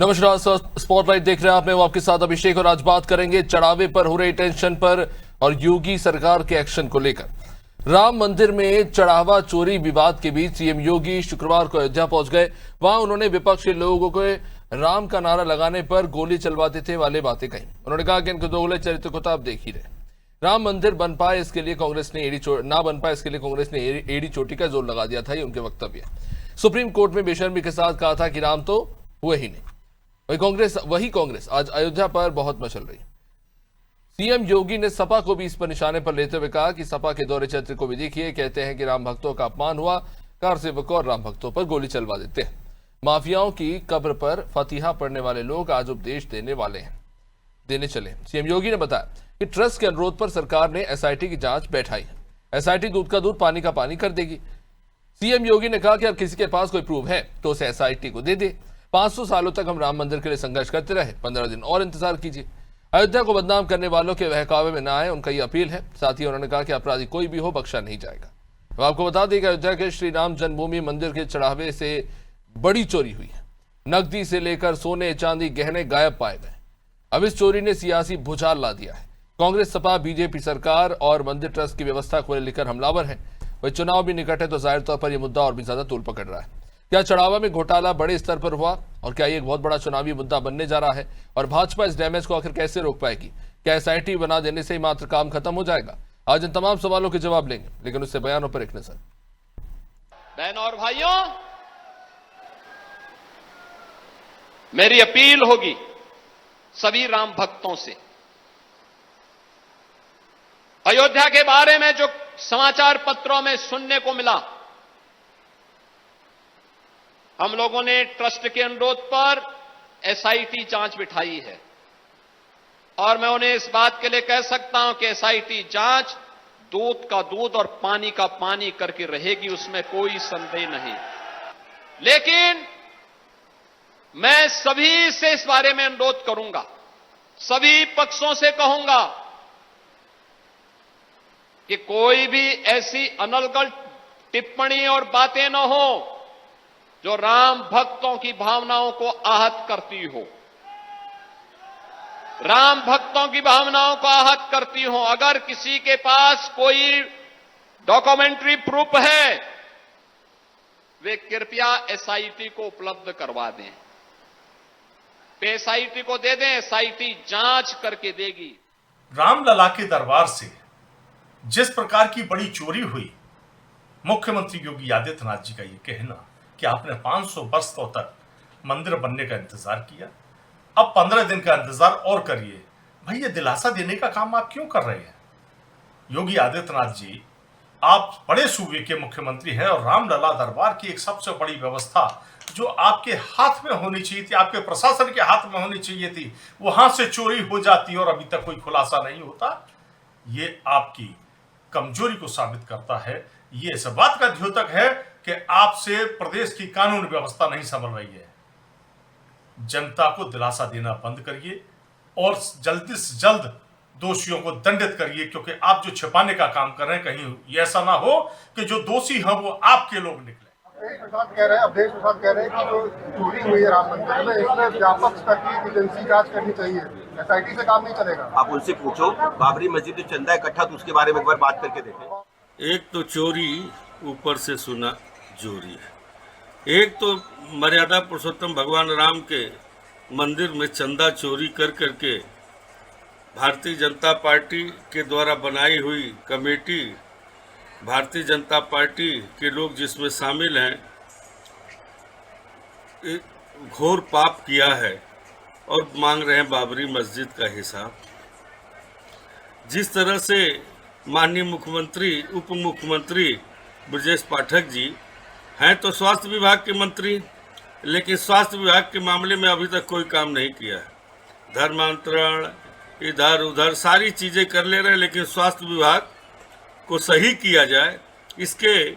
नमस्कार, स्पॉटलाइट देख रहे हैं आप। मैं हूं आपके साथ अभिषेक और आज बात करेंगे चढ़ावे पर हो रही टेंशन पर और योगी सरकार के एक्शन को लेकर। राम मंदिर में चढ़ावा चोरी विवाद के बीच सीएम योगी शुक्रवार को अयोध्या पहुंच गए। वहां उन्होंने विपक्ष के लोगों को राम का नारा लगाने पर गोली चलवा देते वाले बातें कही। उन्होंने कहा कि इनके दोगले चरित्र को तो आप देख ही रहे। राम मंदिर बन पाए इसके लिए कांग्रेस ने एड़ी चोटी का जोर लगा दिया था, ये उनके वक्तव्य। सुप्रीम कोर्ट में बेशर्मी के साथ कहा था कि राम तो हुए ही नहीं। वही कांग्रेस आज अयोध्या पर बहुत मचल रही। सीएम योगी ने सपा को भी इस पर निशाने पर लेते हुए कहा कि सपा के दौरे चरित्र को भी देखिए। कहते हैं कि राम भक्तों का अपमान हुआ, कार सेवकों और राम भक्तों पर गोली चलवा देते हैं। माफियाओं की कब्र पर फतिहा पड़ने वाले लोग आज उपदेश देने चले। सीएम योगी ने बताया कि ट्रस्ट के अनुरोध पर सरकार ने एसआईटी की जांच बैठाई है। एसआईटी दूध का दूध पानी का पानी कर देगी। सीएम योगी ने कहा कि अगर किसी के पास कोई प्रूफ है तो उसे एसआईटी को दे दे। 500 सालों तक हम राम मंदिर के लिए संघर्ष करते रहे, 15 दिन और इंतजार कीजिए। अयोध्या को बदनाम करने वालों के बहकावे में न आए, उनका यह अपील है। साथ ही उन्होंने कहा कि अपराधी कोई भी हो, बख्शा नहीं जाएगा। तो आपको बता दें कि अयोध्या के श्री राम जन्मभूमि मंदिर के चढ़ावे से बड़ी चोरी हुई है। नकदी से लेकर सोने चांदी गहने गायब पाए गए। अब इस चोरी ने सियासी भूचाल ला दिया है। कांग्रेस, सपा, बीजेपी सरकार और मंदिर ट्रस्ट की व्यवस्था को लेकर हमलावर है। वही चुनाव भी निकट है तो जाहिर तौर पर यह मुद्दा और भी ज्यादा तूल पकड़ रहा है। क्या चढ़ावा में घोटाला बड़े स्तर पर हुआ और क्या ये एक बहुत बड़ा चुनावी मुद्दा बनने जा रहा है? और भाजपा इस डैमेज को आखिर कैसे रोक पाएगी? क्या एसआईटी बना देने से ही मात्र काम खत्म हो जाएगा? आज इन तमाम सवालों के जवाब लेंगे, लेकिन उससे बयानों पर एक नजर। बहनों और भाइयों, मेरी अपील होगी सभी राम भक्तों से। अयोध्या के बारे में जो समाचार पत्रों में सुनने को मिला, हम लोगों ने ट्रस्ट के अनुरोध पर एसआईटी जांच बिठाई है और मैं उन्हें इस बात के लिए कह सकता हूं कि एसआईटी जांच दूध का दूध और पानी का पानी करके रहेगी, उसमें कोई संदेह नहीं। लेकिन मैं सभी से इस बारे में अनुरोध करूंगा, सभी पक्षों से कहूंगा कि कोई भी ऐसी अनर्गल टिप्पणी और बातें न हो जो राम भक्तों की भावनाओं को आहत करती हो, राम भक्तों की भावनाओं को आहत करती हो। अगर किसी के पास कोई डॉक्यूमेंट्री प्रूफ है, वे कृपया एसआईटी को उपलब्ध करवा दें, एसआईटी को दे दें, एसआईटी जांच करके देगी। रामलला के दरबार से जिस प्रकार की बड़ी चोरी हुई, मुख्यमंत्री योगी आदित्यनाथ जी का यह कहना कि आपने 500 वर्षों तक मंदिर बनने का इंतजार किया, अब 15 दिन का इंतजार और करिए। भाई, ये दिलासा देने का काम आप क्यों कर रहे हैं? योगी आदित्यनाथ जी, आप बड़े सूबे के मुख्यमंत्री हैं और रामलला दरबार की एक सबसे बड़ी व्यवस्था जो आपके हाथ में होनी चाहिए थी, आपके प्रशासन के हाथ में होनी चाहिए थी, वहां से चोरी हो जाती और अभी तक कोई खुलासा नहीं होता। ये आपकी कमजोरी को साबित करता है। ये इस बात का द्योतक है कि आपसे प्रदेश की कानून व्यवस्था नहीं संभल रही है। जनता को दिलासा देना बंद करिए और जल्दी से जल्द दोषियों को दंडित करिए, क्योंकि आप जो छिपाने का काम कर रहे हैं, कहीं ऐसा ना हो कि जो दोषी हैं वो आपके लोग निकले। अवधेश प्रसाद कह रहे हैं कि जो चोरी हुई है राम मंदिर में, इसमें व्यापक स्तर की एजेंसी जांच करनी चाहिए, एसआईटी से काम नहीं चलेगा। आप उनसे पूछो, बाबरी मस्जिद में चंदा इकट्ठा, तो उसके बारे में एक बार बात करके देखें। एक तो चोरी ऊपर से सुना जोरी है, एक तो मर्यादा पुरुषोत्तम भगवान राम के मंदिर में चंदा चोरी कर करके भारतीय जनता पार्टी के द्वारा बनाई हुई कमेटी, भारतीय जनता पार्टी के लोग जिसमें शामिल हैं, घोर पाप किया है और मांग रहे हैं बाबरी मस्जिद का हिसाब। जिस तरह से माननीय मुख्यमंत्री, उप मुख्यमंत्री ब्रजेश पाठक जी हैं तो स्वास्थ्य विभाग के मंत्री, लेकिन स्वास्थ्य विभाग के मामले में अभी तक कोई काम नहीं किया है। धर्मांतरण, इधर उधर सारी चीज़ें कर ले रहे हैं, लेकिन स्वास्थ्य विभाग को सही किया जाए इसके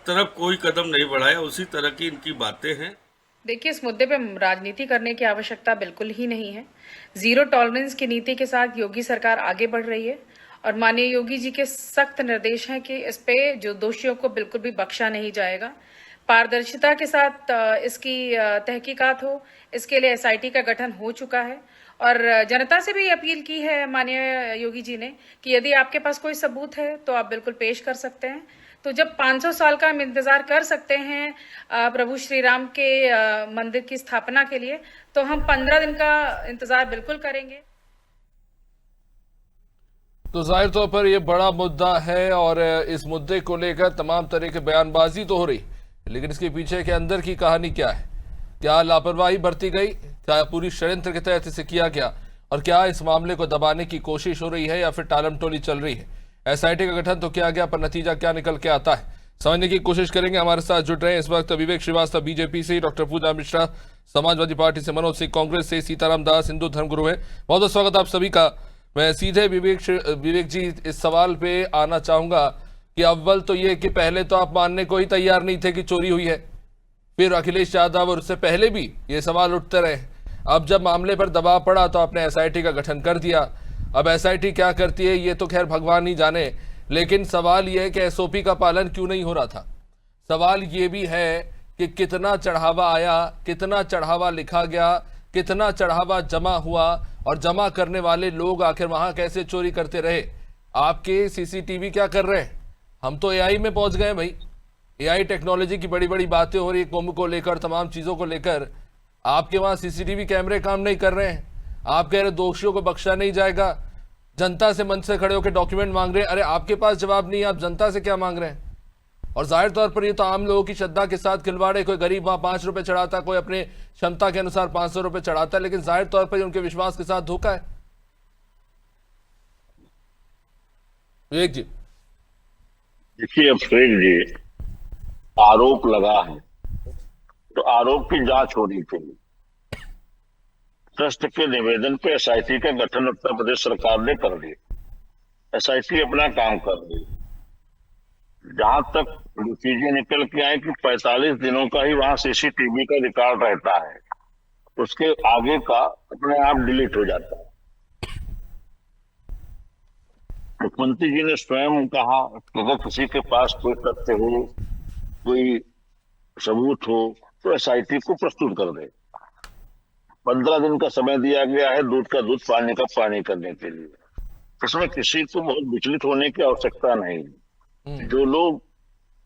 तरफ कोई कदम नहीं बढ़ाया। उसी तरह की इनकी बातें हैं। देखिए, इस मुद्दे पे राजनीति करने की आवश्यकता बिल्कुल ही नहीं है। जीरो टॉलरेंस की नीति के साथ योगी सरकार आगे बढ़ रही है और माननीय योगी जी के सख्त निर्देश हैं कि इस पे जो दोषियों को बिल्कुल भी बख्शा नहीं जाएगा। पारदर्शिता के साथ इसकी तहकीकात हो, इसके लिए एसआईटी का गठन हो चुका है। और जनता से भी अपील की है माननीय योगी जी ने कि यदि आपके पास कोई सबूत है तो आप बिल्कुल पेश कर सकते हैं। तो जब 500 साल का हम इंतजार कर सकते हैं प्रभु श्री राम के मंदिर की स्थापना के लिए, तो हम 15 दिन का इंतजार बिल्कुल करेंगे। तो जाहिर तौर पर यह बड़ा मुद्दा है और इस मुद्दे को लेकर तमाम तरह की बयानबाजी तो हो रही, लेकिन इसके पीछे के अंदर की कहानी क्या है? क्या लापरवाही बरती गई? क्या पूरी षड्यंत्र के तहत इसे किया गया? और क्या इस मामले को दबाने की कोशिश हो रही है या फिर टालमटोली चल रही है? एसआईटी का गठन तो किया गया, पर नतीजा क्या निकल के आता है, समझने की कोशिश करेंगे। हमारे साथ जुड़ रहे हैं इस वक्त विवेक श्रीवास्तव बीजेपी से, डॉक्टर पूजा मिश्रा समाजवादी पार्टी से, मनोज सिंह कांग्रेस से, सीताराम दास हिंदू धर्मगुरु है। बहुत बहुत स्वागत आप सभी का। मैं सीधे विवेक जी इस सवाल पे आना चाहूंगा कि अव्वल तो ये कि पहले तो आप मानने को ही तैयार नहीं थे कि चोरी हुई है, फिर अखिलेश यादव और उससे पहले भी ये सवाल उठते रहे। अब जब मामले पर दबाव पड़ा तो आपने एसआईटी का गठन कर दिया। अब एसआईटी क्या करती है ये तो खैर भगवान ही जाने, लेकिन सवाल ये है कि एसओपी का पालन क्यों नहीं हो रहा था। सवाल ये भी है कि कितना चढ़ावा आया, कितना चढ़ावा लिखा गया, कितना चढ़ावा जमा हुआ, और जमा करने वाले लोग आखिर वहां कैसे चोरी करते रहे। आपके सीसीटीवी क्या कर रहे हैं? हम तो एआई में पहुंच गए भाई। एआई टेक्नोलॉजी की बड़ी बड़ी बातें हो रही, कुंभ को लेकर, तमाम चीजों को लेकर। आपके वहां सीसीटीवी कैमरे काम नहीं कर रहे हैं। आप कह रहे दोषियों को बख्शा नहीं जाएगा, जनता से मंच से खड़े होकर डॉक्यूमेंट मांग रहे हैं। अरे आपके पास जवाब नहीं है, आप जनता से क्या मांग रहे हैं? और जाहिर तौर पर ये तो आम लोगों की श्रद्धा के साथ खिलवाड़ है। कोई गरीब वहां 5 रुपए चढ़ाता, कोई अपने क्षमता के अनुसार 500 रुपए चढ़ाता है, लेकिन जाहिर तौर पर उनके विश्वास के साथ धोखा है। विवेक जी देखिए, अभिषेक जी, आरोप लगा है तो आरोप की जांच होनी चाहिए। ट्रस्ट के निवेदन पे एसआईटी का गठन उत्तर प्रदेश सरकार ने कर दिया। एसआईटी अपना काम कर रही है। जहां तक चीजें निकल के आए कि 45 दिनों का ही वहां सीसीटीवी का रिकॉर्ड रहता है, उसके आगे का अपने आप डिलीट हो जाता है। मुख्यमंत्री जी ने स्वयं कहा कि अगर किसी के पास कोई तथ्य हो, कोई सबूत हो, तो एसआईटी को प्रस्तुत कर दे। 15 दिन का समय दिया गया है दूध का दूध पानी का पानी करने के लिए। इसमें किसी को बहुत विचलित होने की आवश्यकता नहीं। जो लोग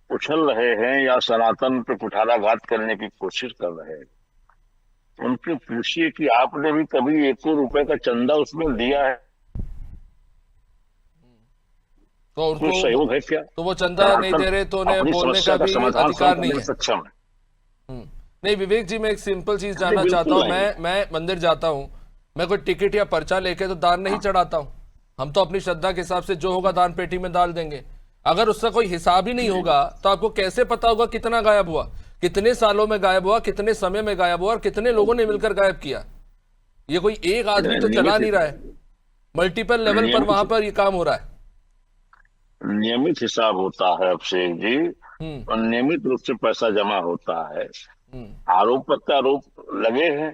उछल रहे हैं या सनातन पे कुठाराघात करने की कोशिश कर रहे हैं, उनके पूछिए कि आपने भी कभी 1 रुपए का चंदा उसमें दिया है? तो उनको सहयोग है क्या? तो वो चंदा नहीं दे रहे तो उन्हें बोलने का भी अधिकार नहीं है। सक्षम है। नहीं विवेक जी, मैं एक सिंपल चीज जानना चाहता हूँ। मैं मंदिर जाता हूँ, मैं कोई टिकट या पर्चा लेके तो दान नहीं चढ़ाता हूँ। हम तो अपनी श्रद्धा के हिसाब से जो होगा दान पेटी में डाल देंगे। अगर उसका कोई हिसाब ही नहीं होगा तो आपको कैसे पता होगा कितना गायब हुआ, कितने सालों में गायब हुआ, कितने समय में गायब हुआ और कितने लोगों ने मिलकर गायब किया? ये कोई एक आदमी तो चला नहीं रहा है, मल्टीपल लेवल पर वहां पर ये काम हो रहा है। नियमित हिसाब होता है अभिषेक जी, और नियमित रूप से पैसा जमा होता है। आरोप प्रत्यारोप लगे हैं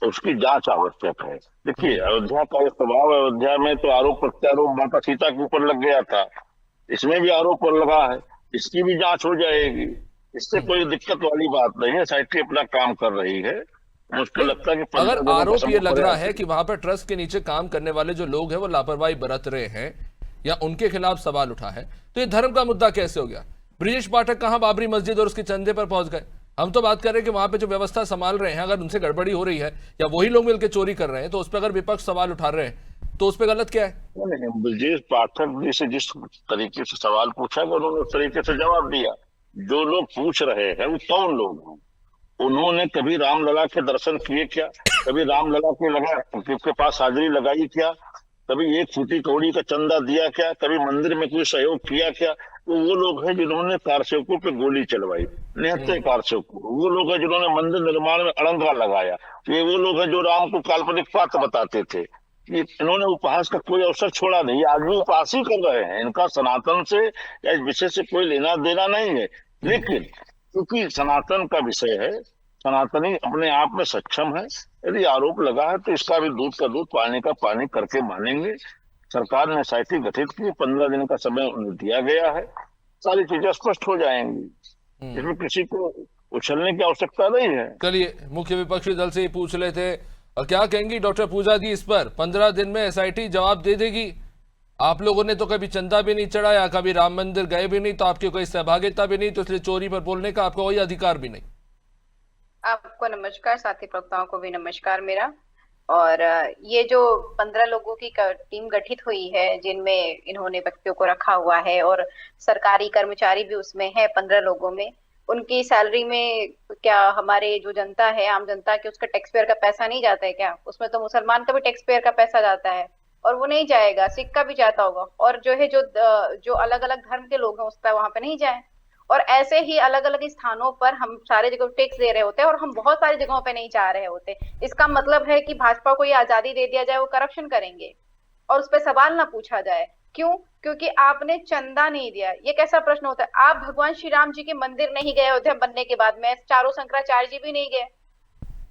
तो उसकी जांच आवश्यक है। देखिए, अयोध्या का एक स्वभाव, अयोध्या में तो आरोप प्रत्यारोप माता सीता के ऊपर लग गया था, इसमें भी आरोप पर लगा है, इसकी भी जांच हो जाएगी। इससे कोई दिक्कत वाली बात नहीं है। एसआईटी अपना काम कर रही है। मुझको लगता है कि अगर आरोप ये लग रहा है कि वहां पर ट्रस्ट के नीचे काम करने वाले जो लोग हैं वो लापरवाही बरत रहे हैं या उनके खिलाफ सवाल उठा है, तो ये धर्म का मुद्दा कैसे हो गया? ब्रिजेश पाठक कहां बाबरी मस्जिद और उसके चंदे पर पहुंच गए? हम तो बात कर रहे हैं कि वहां पे जो व्यवस्था संभाल रहे हैं, अगर उनसे गड़बड़ी हो रही है या वही लोग मिलकर चोरी कर रहे हैं, तो उस पर अगर विपक्ष सवाल उठा रहे हैं तो उस पर गलत क्या है? ब्रिजेश पाठक जी से जिस तरीके से सवाल पूछा गया उन्होंने उस तरीके से जवाब दिया। जो लोग पूछ रहे हैं वो कौन लोग हैं? उन्होंने कभी रामलला के दर्शन किए क्या? कभी रामलला के पास हाजिरी लगाई क्या? कभी 1 फूटी कौड़ी का चंदा दिया क्या? कभी मंदिर में कोई सहयोग किया क्या? तो वो लोग हैं जिन्होंने कारसेवकों पे गोली चलवाई, निहत्थे कारसेवकों। वो लोग हैं जिन्होंने मंदिर निर्माण में अड़ंगा लगाया। ये वो लोग हैं जो राम को काल्पनिक पात्र बताते थे। इन्होंने उपहास का कोई अवसर छोड़ा नहीं। आज भी उपहास ही कर रहे हैं। इनका सनातन से या इस विषय से कोई लेना देना नहीं है। लेकिन क्योंकि सनातन का विषय है, सनातनी अपने आप में सक्षम है। यदि आरोप लगा है तो इसका भी दूध का दूध पानी का पानी करके मानेंगे। सरकार ने एसआईटी गठित की, 15 दिन का समय उन्हें दिया गया है, सारी चीजें स्पष्ट हो जाएंगी। इसमें किसी को उछलने की आवश्यकता नहीं है। चलिए, मुख्य विपक्षी दल से ही पूछ रहे थे। और क्या कहेंगी डॉक्टर पूजा जी इस पर? 15 दिन में एसआईटी जवाब दे देगी? आप लोगों ने तो कभी चंदा भी नहीं चढ़ाया, कभी राम मंदिर गए भी नहीं, तो आपकी कोई सहभागिता भी नहीं, तो इसलिए चोरी पर बोलने का आपका कोई अधिकार भी नहीं। आपको नमस्कार, साथी प्रवक्ताओं को भी नमस्कार मेरा। और ये जो 15 लोगों की टीम गठित हुई है, जिनमें इन्होंने व्यक्तियों को रखा हुआ है और सरकारी कर्मचारी भी उसमें है 15 लोगों में, उनकी सैलरी में क्या हमारे जो जनता है, आम जनता की, उसका टैक्स पेयर का पैसा नहीं जाता है क्या? उसमें तो मुसलमान का भी टैक्स पेयर का पैसा जाता है, और वो नहीं जाएगा, सिख का भी जाता होगा, और जो है जो अलग अलग धर्म के लोग हैं उसका वहां पे नहीं जाए। और ऐसे ही अलग अलग स्थानों पर हम सारे जगह टैक्स दे रहे होते हैं और हम बहुत सारी जगहों पे नहीं जा रहे होते। इसका मतलब है कि भाजपा को ये आजादी दे दिया जाए, वो करप्शन करेंगे और उस पर सवाल ना पूछा जाए। क्यों? क्योंकि आपने चंदा नहीं दिया। ये कैसा प्रश्न होता है? आप भगवान श्री राम जी के मंदिर नहीं गए अयोध्या बनने के बाद में, चारों शंकराचार्य जी भी नहीं गए।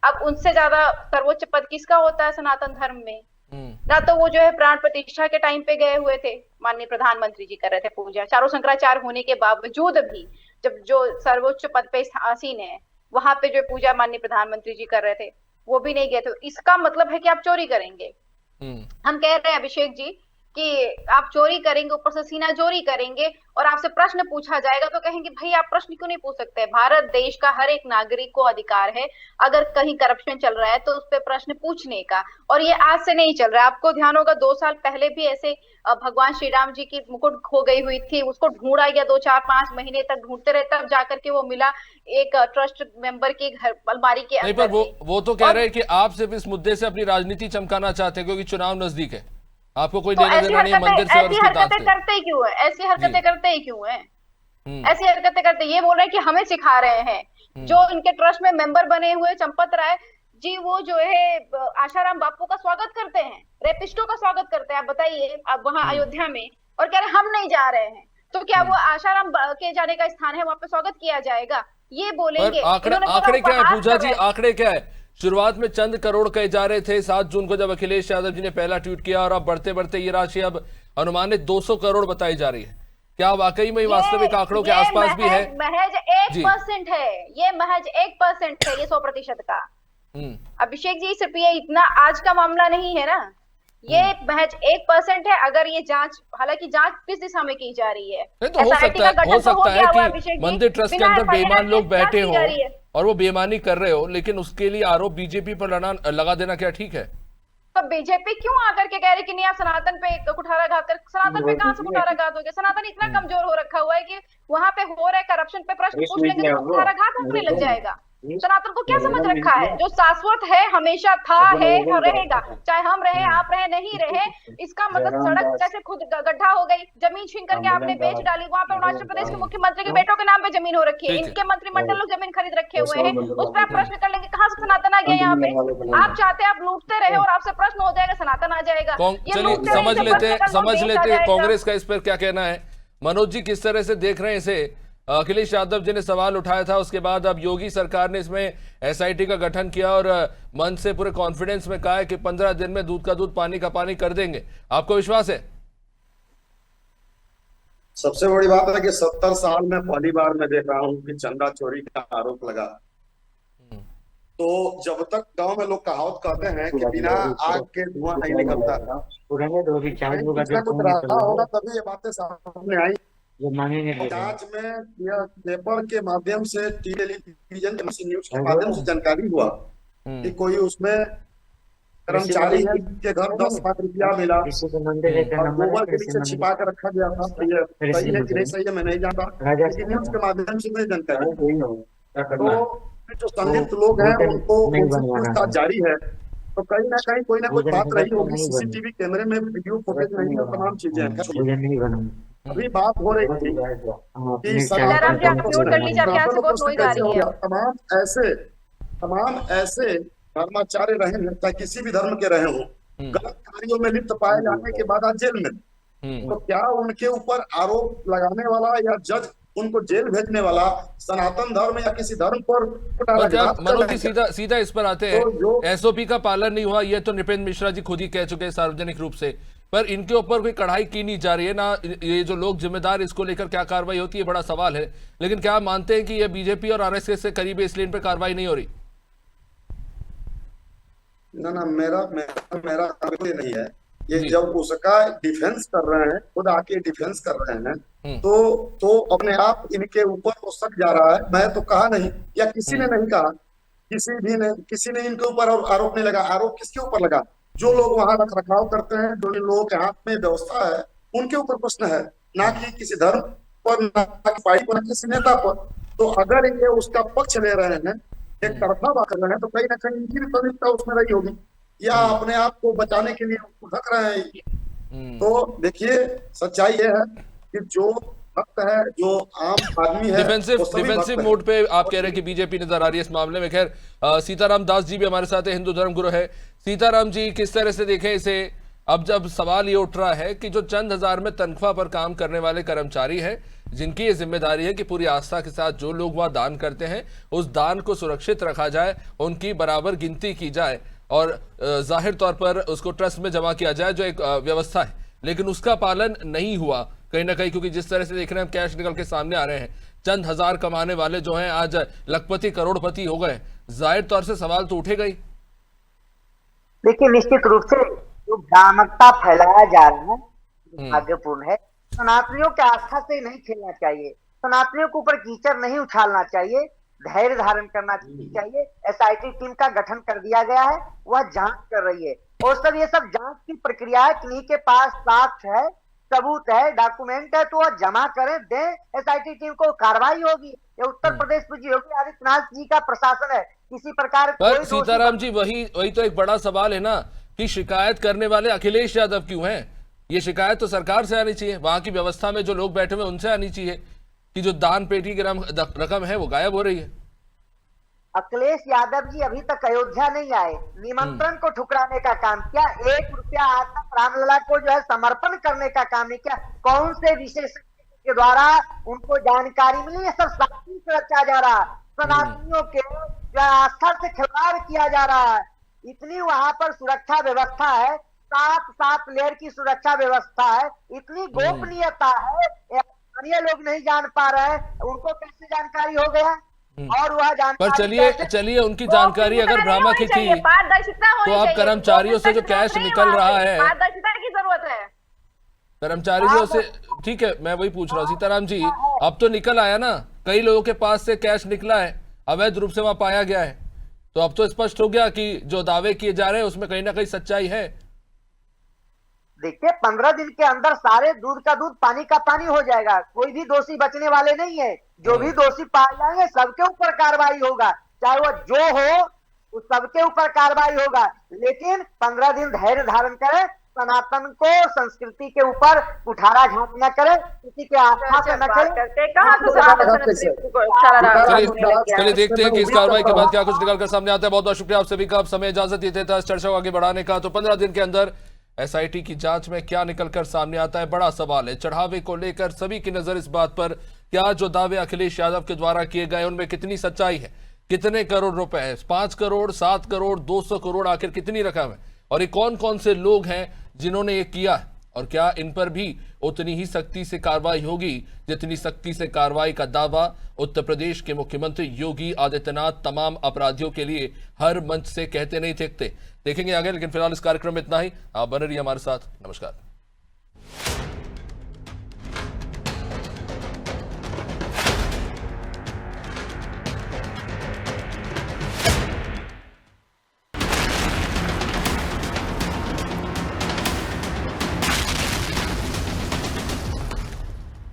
अब उनसे ज्यादा सर्वोच्च पद किसका होता है सनातन धर्म में? ना तो वो जो है प्राण प्रतिष्ठा के टाइम पे गए हुए थे, माननीय प्रधानमंत्री जी कर रहे थे पूजा, चारों शंकराचार्य होने के बावजूद भी, जब जो सर्वोच्च पद पे आसीन है वहां पे जो पूजा माननीय प्रधानमंत्री जी कर रहे थे वो भी नहीं गए थे। इसका मतलब है कि आप चोरी करेंगे। हम कह रहे हैं अभिषेक जी कि आप चोरी करेंगे, ऊपर से सीना चोरी करेंगे, और आपसे प्रश्न पूछा जाएगा तो कहेंगे भाई आप प्रश्न क्यों नहीं पूछ सकते? भारत देश का हर एक नागरिक को अधिकार है, अगर कहीं करप्शन चल रहा है तो उस पर प्रश्न पूछने का। और ये आज से नहीं चल रहा है। आपको ध्यान होगा 2 साल पहले भी ऐसे भगवान श्री राम जी की मुकुट खो गई हुई थी, उसको ढूंढा गया, 2-4-5 महीने तक ढूंढते रहे, तब जाकर के वो मिला एक ट्रस्ट मेंबर के घर अलमारी के नहीं, पर वो तो कह रहे हैं कि आप सिर्फ इस मुद्दे से अपनी राजनीति चमकाना चाहते हैं क्योंकि चुनाव नजदीक है, आपको कोई लेना देना नहीं है मंदिर से और उसकी दान से। करते ही क्यों है? ऐसी हरकतें करते ही क्यों है? ऐसी हरकतें करते ये बोल रहे हैं कि हमें सिखा रहे हैं। जो इनके ट्रस्ट में मेंबर बने हुए चंपत राय जी, वो जो है आशाराम बापू का स्वागत करते हैं, रेपिस्टों का स्वागत करते हैं। आप बताइए, अब वहां अयोध्या में, और कह रहे हम नहीं जा रहे हैं, तो क्या वो आशाराम के जाने का स्थान है, वहां पे स्वागत किया जाएगा? ये बोलेंगे। आंकड़े क्या है पूजा जी? आंकड़े क्या है? शुरुआत में चंद करोड़ कहे जा रहे थे 7 जून को जब अखिलेश यादव जी ने पहला ट्वीट किया, और अब बढ़ते बढ़ते ये राशि अब अनुमानित 200 करोड़ बताई जा रही है। क्या वाकई में वास्तविक आंकड़ों के आसपास भी है? महज 1% है, ये महज 1% है, ये 100% का। अभिषेक जी, सिर्फ ये इतना आज का मामला नहीं है ना, ये महज 1% है। अगर ये जांच, हालांकि जांच किस दिशा में की जा रही है? तो हो सकता है कि मंदिर ट्रस्ट के अंदर बेईमान लोग बैठे हो और वो बेईमानी कर रहे हो, लेकिन उसके लिए आरोप बीजेपी पर लगा देना क्या ठीक है? तो बीजेपी क्यों आकर के कह रही कि नहीं आप सनातन पे कुठाराघात कर? सनातन पे कहां से कुठाराघात हो गया? सनातन इतना कमजोर हो रखा हुआ है कि वहां पे हो रहे करप्शन पे प्रश्न पूछ लेंगे तो कुठाराघात होने लग जाएगा। सनातन को क्या समझ रखा है? जो शाश्वत है, हमेशा था, है और रहेगा, चाहे हम रहे, आप रहे, नहीं रहे। इसका मतलब सड़क जैसे खुद गड्ढा हो गई, जमीन छीन करके आपने बेच डाली, वहां पे अरुणाचल प्रदेश के मुख्यमंत्री के बेटों के नाम पे जमीन हो रखी है, इनके मंत्रिमंडल लोग जमीन खरीद रखे हुए हैं, उस पर आप प्रश्न कर लेंगे कहाँ से सनातन आ गया यहाँ पे? आप चाहते हैं आप लूटते रहे और आपसे प्रश्न हो जाएगा, सनातन आ जाएगा। चलिए समझ लेते हैं कांग्रेस का इस पर क्या कहना है। मनोज जी, किस तरह से देख रहे हैं इसे? अखिलेश यादव जी ने सवाल उठाया था, उसके बाद अब योगी सरकार ने इसमें एसआईटी का गठन किया और मन से पूरे कॉन्फिडेंस में कहा है कि 15 दिन में दूध का दूध पानी का पानी कर देंगे। आपको विश्वास है? सबसे बड़ी बात है कि 70 साल में पहली बार मैं देख रहा हूं कि चंदा चोरी का आरोप लगा। तो जब तक गांव में लोग कहावत कहते हैं कि बिना आग के धुआं नहीं निकलता, होगा तभी ये बातें सामने आई। जांच में यह पेपर के माध्यम से, टेलीविजन न्यूज के माध्यम से जानकारी हुआ कि कोई उसमें कर्मचारी के घर 10 लाख रुपया मिला और गोबर के नीचे छिपा कर रखा गया था। ये सही है कि नहीं सही है मैं नहीं जानता, लेकिन न्यूज के माध्यम से मुझे जानकारी। तो जो संलिप्त लोग हैं उनको पूछताछ जारी है, तो कहीं ना कहीं कोई ना कोई बात रही होगी। सीसीटीवी कैमरे में वीडियो फुटेज नहीं है, तमाम चीजें हैं। अभी बात हो रही थी कि तमाम ऐसे धर्माचार्य रहे हैं, चाहे किसी भी धर्म के रहे हो, गलत कार्यों में लिप्त पाए जाने के बाद आज जेल में, तो क्या उनके ऊपर आरोप लगाने वाला या जज उनको जेल भेजने वाला सनातन धर्म या किसी धर्म पर? मनोज जी, सीधा इस पर आते हैं। एसओपी का पालन नहीं हुआ, ये तो नृपेंद्र मिश्रा जी खुद ही कह चुके हैं सार्वजनिक रूप से पर इनके ऊपर कोई कढ़ाई की नहीं जा रही है ना, ये जो लोग जिम्मेदार इसको लेकर क्या कार्रवाई होती है बड़ा सवाल है। लेकिन क्या आप मानते हैं कि ये बीजेपी और आरएसएस से करीब है इसलिए इन पर कार्रवाई नहीं हो रही? ना मेरा कोई नहीं है ये, जब उसका डिफेंस कर रहे हैं, खुद आके डिफेंस कर रहे हैं, तो अपने आप इनके ऊपर तो शक जा रहा है। मैं तो कहा नहीं, या किसी ने नहीं कहा, किसी ने इनके ऊपर आरोप नहीं लगा। आरोप किसके ऊपर लगा? जो लोग वहां रख रखाव करते हैं, जो लोगों के हाथ में व्यवस्था है, उनके ऊपर प्रश्न है, ना कि किसी धर्म पर, ना कि पार्टी पर, ना किसी नेता पर। तो अगर ये उसका पक्ष ले रहे हैं, एक तरफा बात कर रहे हैं, तो कहीं ना कहीं इनकी भी प्राथमिकता उसमें रही होगी, या अपने आप को बचाने के लिए ढक रहे हैं। तो देखिए, सच्चाई ये है कि जो भक्त है, जो आम आदमी है, डिफेंसिव मोड पे आप कह रहे हैं कि बीजेपी नजर आ रही है इस मामले में। खैर, सीताराम दास जी भी हमारे साथ है, हिंदू धर्म गुरु है। सीताराम जी, किस तरह से देखें इसे? अब जब सवाल ये उठ रहा है कि जो चंद हजार में तनख्वाह पर काम करने वाले कर्मचारी हैं, जिनकी ये जिम्मेदारी है कि पूरी आस्था के साथ जो लोग वहां दान करते हैं उस दान को सुरक्षित रखा जाए, उनकी बराबर गिनती की जाए और जाहिर तौर पर उसको ट्रस्ट में जमा किया जाए, जो एक व्यवस्था है, लेकिन उसका पालन नहीं हुआ कहीं ना कहीं। क्योंकि जिस तरह से देख रहे हैं हम, कैश निकल के सामने आ रहे हैं, चंद हजार कमाने वाले जो हैं आज लखपति करोड़पति हो गए, जाहिर तौर से सवाल तो उठेगा ही। देखिए, निश्चित रूप से जो भ्रामकता फैलाया जा रहा है दुर्भाग्यपूर्ण है। सनातनियों की आस्था से नहीं खेलना चाहिए, सनातनियों के ऊपर कीचड़ नहीं उछालना चाहिए, धैर्य धारण करना चाहिए। एसआईटी टीम का गठन कर दिया गया है, वह जांच कर रही है, और सब ये सब जांच की प्रक्रिया है। किन्हीं के पास साक्ष्य है, सबूत है, डॉक्यूमेंट है, तो वह जमा करें, दें एसआईटी टीम को, कार्रवाई होगी। ये उत्तर प्रदेश में योगी आदित्यनाथ जी का प्रशासन है, किसी प्रकार पर सीताराम जी, वही तो एक बड़ा सवाल है ना कि शिकायत करने वाले अखिलेश यादव क्यों हैं? ये शिकायत तो सरकार से आनी चाहिए, वहां की व्यवस्था में जो लोग बैठे हुए उनसे आनी चाहिए कि जो दान पेटी की रकम है वो गायब हो रही है। अखिलेश यादव जी अभी तक अयोध्या नहीं आए, निमंत्रण को ठुकराने का काम किया, 1 रुपया आज तक रामलला को जो है समर्पण करने का काम नहीं किया। कौन से विशेषज्ञ के द्वारा उनको जानकारी मिली? ये सब साथी रचा जा रहा, सनातनियों के आस्था से खिलवाड़ किया जा रहा है। इतनी वहां पर सुरक्षा व्यवस्था है, 7 लेयर की सुरक्षा व्यवस्था है, इतनी गोपनीयता है, स्थानीय लोग नहीं जान पा रहे हैं, उनको कैसे जानकारी हो गया? और वह जानकारी, पर चलिए उनकी जानकारी अगर भ्रामक ही थी तो अब कर्मचारियों से जो कैश निकल रहा है, पारदर्शिता की जरूरत है कर्मचारियों से, ठीक है, मैं वही पूछ रहा हूँ सीताराम जी, अब तो निकल आया ना, कई लोगों के पास से कैश निकला है, अवैध रूप से वहां पाया गया है, तो अब तो स्पष्ट हो गया कि जो दावे किए जा रहे हैं उसमें कहीं ना कहीं सच्चाई है। देखिए, 15 दिन के अंदर सारे दूध का दूध, पानी का पानी हो जाएगा, कोई भी दोषी बचने वाले नहीं है। जो भी दोषी पाए जाएंगे सबके ऊपर कार्रवाई होगा, चाहे वो जो हो, उस सबके ऊपर कार्रवाई होगा। लेकिन 15 दिन धैर्य धारण करें, सनातन को, संस्कृति के ऊपर कुठारा झांप न करें, किसी के आस्था से न करें। चलिए देखते हैं कि इस कार्रवाई के बाद क्या कुछ निकल कर सामने आता है। बहुत बहुत शुक्रिया आप सभी का, आप समय इजाजत देते था इस चर्चा को आगे बढ़ाने का। तो 15 दिन के अंदर एसआईटी की जांच में क्या निकलकर सामने आता है, बड़ा सवाल है। चढ़ावे को लेकर सभी की नजर इस बात पर, क्या जो दावे अखिलेश यादव के द्वारा किए गए उनमें कितनी सच्चाई है, कितने करोड़ रुपए है, 5 करोड़, 7 करोड़, 200 करोड़, आखिर कितनी रकम है, और ये कौन कौन से लोग हैं जिन्होंने ये किया है, और क्या इन पर भी उतनी ही सख्ती से कार्रवाई होगी जितनी सख्ती से कार्रवाई का दावा उत्तर प्रदेश के मुख्यमंत्री योगी आदित्यनाथ तमाम अपराधियों के लिए हर मंच से कहते नहीं थकते। देखेंगे आगे, लेकिन फिलहाल इस कार्यक्रम में इतना ही। आप बने रहिए हमारे साथ। नमस्कार।